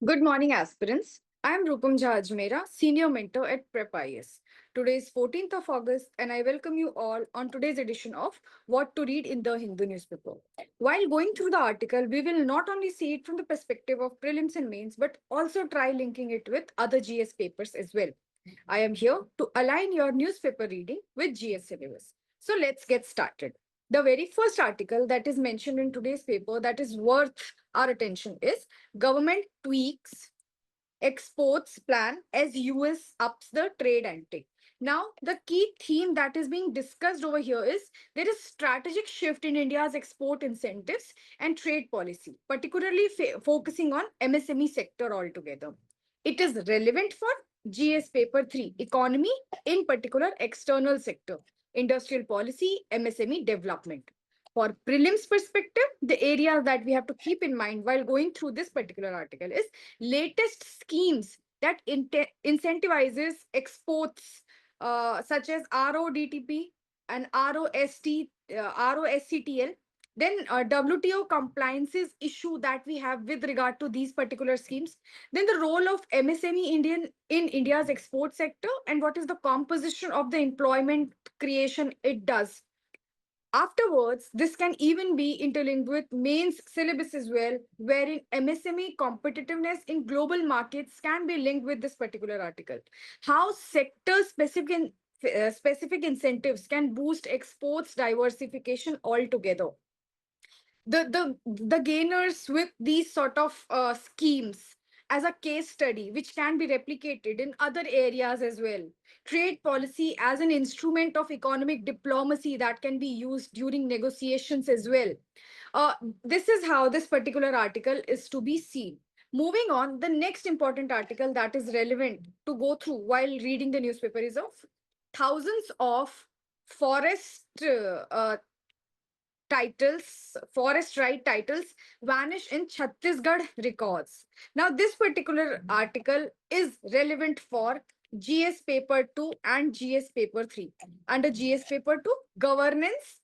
Good morning, aspirants. I am 𝗗𝗶𝗹𝘆 𝗂𝗄, Senior Mentor at Prepp IAS. Today is 14th of August, and I welcome you all on today's edition of What to Read in the Hindu newspaper. While going through the article, we will not only see it from the perspective of prelims and mains, but also try linking it with other GS papers as well. I am here to align your newspaper reading with GS syllabus. So let's get started. The very first article that is mentioned in today's paper that is worth our attention is Government Tweaks Exports Plan as US Ups the Trade Ante. Now, the key theme that is being discussed over here is there is strategic shift in India's export incentives and trade policy, particularly focusing on MSME sector altogether. It is relevant for GS Paper 3, Economy, in particular external sector, industrial policy, MSME development. For prelims perspective, the areas that we have to keep in mind while going through this particular article is latest schemes that incentivizes exports such as RODTP and ROSCTL. Then WTO compliances issue that we have with regard to these particular schemes. Then the role of MSME in India's export sector and what is the composition of the employment creation it does. Afterwards, this can even be interlinked with mains syllabus as well, wherein MSME competitiveness in global markets can be linked with this particular article. How specific incentives can boost exports diversification altogether. The gainers with these sort of schemes as a case study, which can be replicated in other areas as well. Trade policy as an instrument of economic diplomacy that can be used during negotiations as well. This is how this particular article is to be seen. Moving on, the next important article that is relevant to go through while reading the newspaper is of thousands of forest forest right titles vanish in Chhattisgarh records. Now, this particular article is relevant for GS Paper 2 and GS Paper 3. Under GS Paper 2, governance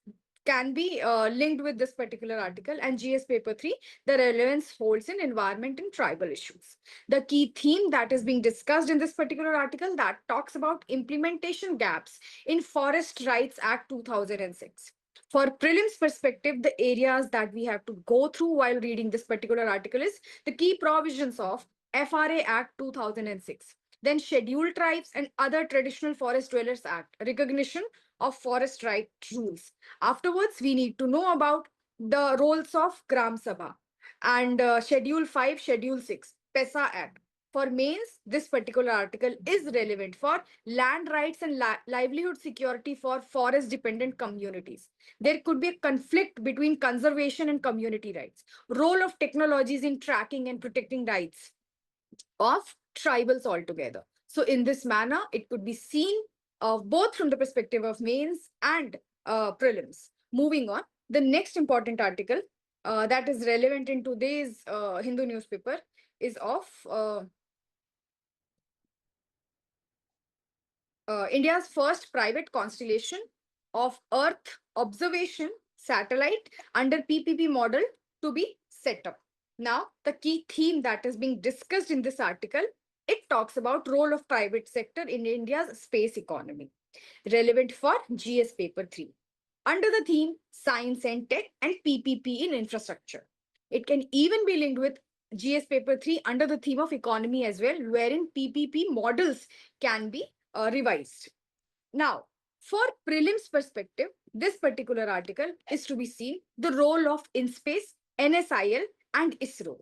can be linked with this particular article, and GS Paper 3, the relevance holds in environment and tribal issues. The key theme that is being discussed in this particular article that talks about implementation gaps in Forest Rights Act 2006. For prelims perspective, the areas that we have to go through while reading this particular article is the key provisions of FRA Act 2006, then Scheduled Tribes and Other Traditional Forest Dwellers Act, recognition of forest right rules. Afterwards, we need to know about the roles of Gram Sabha and Schedule 5, Schedule 6, PESA Act. For mains, this particular article is relevant for land rights and livelihood security for forest dependent communities. There could be a conflict between conservation and community rights. Role of technologies in tracking and protecting rights of tribals altogether. So in this manner, it could be seen both from the perspective of mains and prelims. Moving on, the next important article that is relevant in today's Hindu newspaper is of India's first private constellation of Earth observation satellite under PPP model to be set up. Now, the key theme that is being discussed in this article, it talks about role of private sector in India's space economy, relevant for GS Paper 3. Under the theme Science and Tech and PPP in Infrastructure. It can even be linked with GS Paper 3 under the theme of economy as well, wherein PPP models can be revised. Now, for prelims perspective, this particular article is to be seen the role of InSpace, NSIL, and ISRO.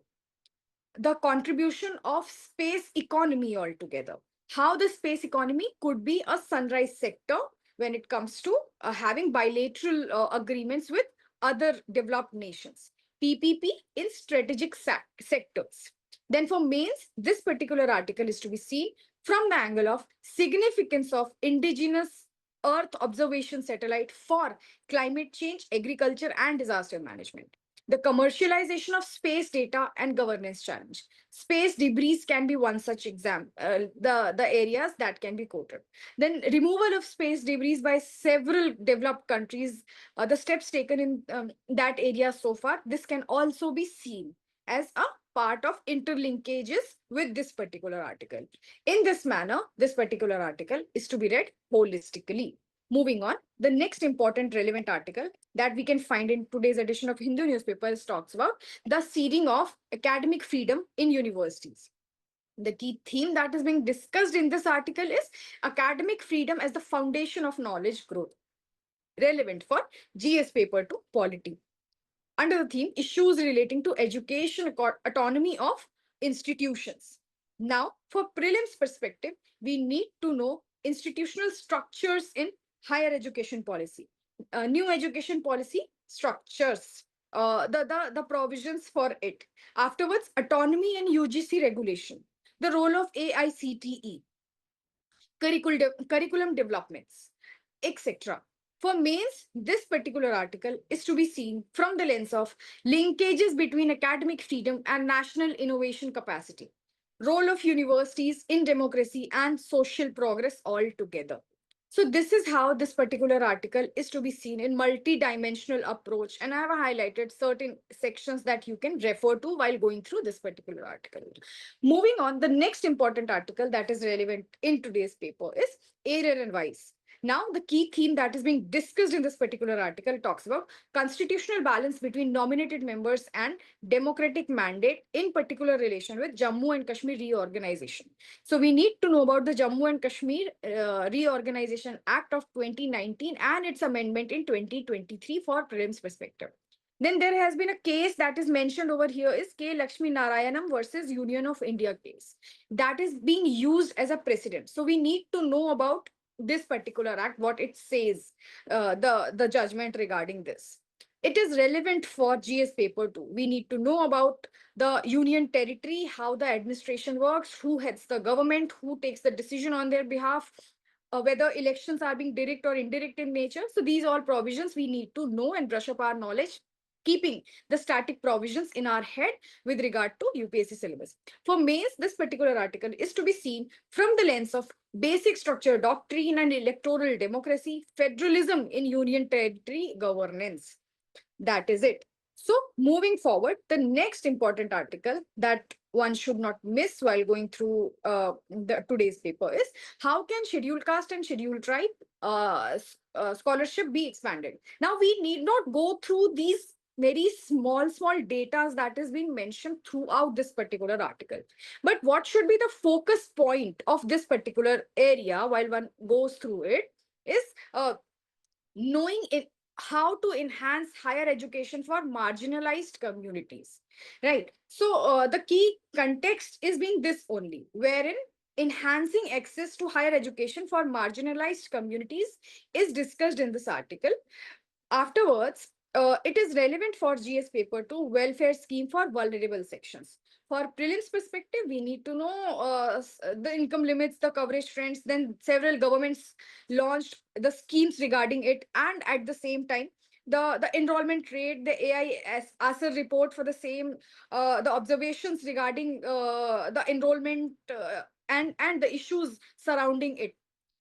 The contribution of space economy altogether. How the space economy could be a sunrise sector when it comes to having bilateral agreements with other developed nations. PPP in strategic sectors. Then for mains, this particular article is to be seen from the angle of significance of indigenous Earth observation satellite for climate change, agriculture, and disaster management. The commercialization of space data and governance challenge. Space debris can be one such example, the areas that can be quoted. Then removal of space debris by several developed countries, the steps taken in that area so far, this can also be seen as a part of interlinkages with this particular article. In this manner, this particular article is to be read holistically. Moving on, the next important relevant article that we can find in today's edition of Hindu newspapers talks about the ceding of academic freedom in universities. The key theme that is being discussed in this article is academic freedom as the foundation of knowledge growth, relevant for GS paper 2 polity. Under the theme, issues relating to education autonomy of institutions. Now, for prelims perspective, we need to know institutional structures in higher education policy, new education policy structures, the provisions for it. Afterwards, autonomy and UGC regulation, the role of AICTE, curriculum developments, etc. For mains, this particular article is to be seen from the lens of linkages between academic freedom and national innovation capacity, role of universities in democracy and social progress altogether. So this is how this particular article is to be seen in multi-dimensional approach. And I have highlighted certain sections that you can refer to while going through this particular article. Moving on, the next important article that is relevant in today's paper is error and vice. Now, the key theme that is being discussed in this particular article talks about constitutional balance between nominated members and democratic mandate, in particular relation with Jammu and Kashmir reorganization. So we need to know about the Jammu and Kashmir Reorganization Act of 2019 and its amendment in 2023 for prelims perspective. Then there has been a case that is mentioned over here is 𝗓𝗏 versus Union of India case that is being used as a precedent. So we need to know about this particular act, what it says, the judgment regarding this. It is relevant for GS paper 2. We need to know about the union territory, how the administration works, who heads the government, who takes the decision on their behalf, whether elections are being direct or indirect in nature. So these all provisions we need to know and brush up our knowledge, keeping the static provisions in our head with regard to UPSC syllabus. For mains, this particular article is to be seen from the lens of basic structure doctrine and electoral democracy, federalism in union territory governance. That is it. So moving forward, the next important article that one should not miss while going through today's paper is how can scheduled caste and scheduled tribe scholarship be expanded? Now, we need not go through these very small data that is being mentioned throughout this particular article. But what should be the focus point of this particular area while one goes through it is knowing it, how to enhance higher education for marginalized communities, right? So the key context is being this only, wherein enhancing access to higher education for marginalized communities is discussed in this article. Afterwards, it is relevant for GS paper 2 welfare scheme for vulnerable sections. For prelims perspective, we need to know the income limits, the coverage trends, then several governments launched the schemes regarding it, and at the same time, the enrollment rate, the AIS report for the same, the observations regarding the enrollment and the issues surrounding it.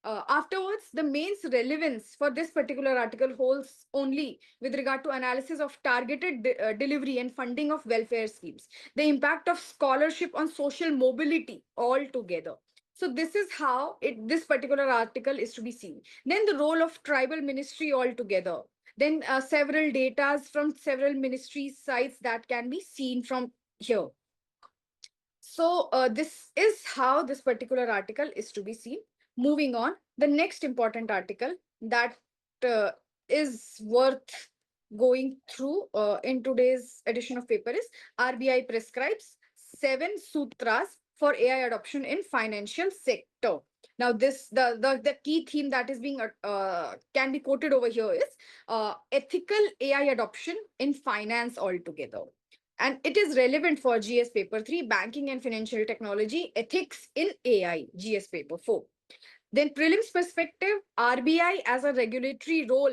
Afterwards, the main relevance for this particular article holds only with regard to analysis of targeted delivery and funding of welfare schemes, the impact of scholarship on social mobility altogether. So this is how this particular article is to be seen. Then the role of tribal ministry altogether. Then several data from several ministries sites that can be seen from here. So this is how this particular article is to be seen. Moving on, the next important article that is worth going through in today's edition of paper is RBI prescribes 7 sutras for AI adoption in financial sector. Now, the key theme that is being can be quoted over here is ethical AI adoption in finance altogether. And it is relevant for GS paper 3, banking and financial technology, ethics in AI, GS paper 4. Then prelims perspective, RBI as a regulatory role,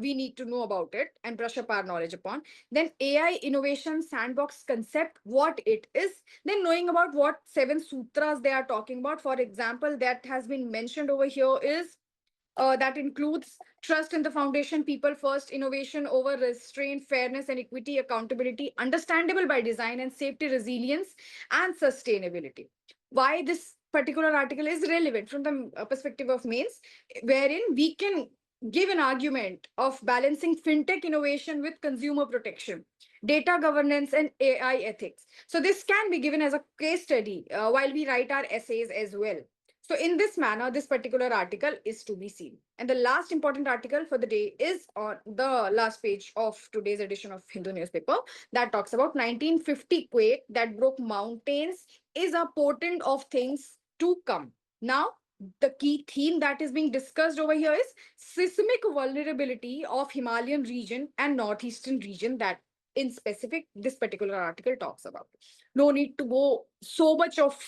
we need to know about it and brush up our knowledge upon. Then AI innovation sandbox concept, what it is. Then knowing about what 7 sutras they are talking about. For example, that has been mentioned over here is that includes trust in the foundation, people first, innovation over restraint, fairness and equity, accountability, understandable by design, and safety, resilience, and sustainability. Why this particular article is relevant from the perspective of mains, wherein we can give an argument of balancing fintech innovation with consumer protection, data governance, and AI ethics. So this can be given as a case study while we write our essays as well. So in this manner, this particular article is to be seen. And the last important article for the day is on the last page of today's edition of Hindu newspaper that talks about 1950 quake that broke mountains is a portent of things to come. Now, the key theme that is being discussed over here is seismic vulnerability of Himalayan region and northeastern region that in specific this particular article talks about. No need to go so much of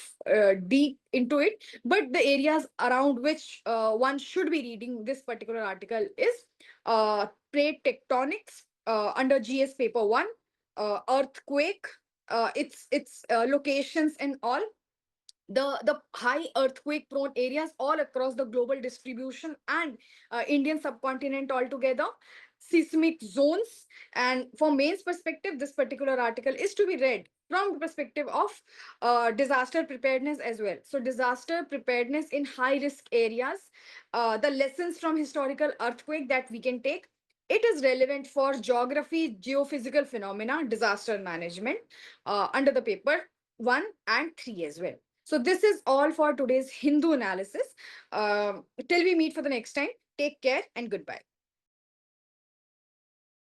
deep into it, but the areas around which one should be reading this particular article is plate tectonics under GS paper 1, earthquake, its locations and all, the high earthquake prone areas all across the global distribution and Indian subcontinent altogether, seismic zones. And for mains perspective, this particular article is to be read from the perspective of disaster preparedness as well. So disaster preparedness in high risk areas, the lessons from historical earthquake that we can take. It is relevant for geography, geophysical phenomena, disaster management under the paper 1 and 3 as well. So this is all for today's Hindu analysis. Till we meet for the next time, take care and goodbye.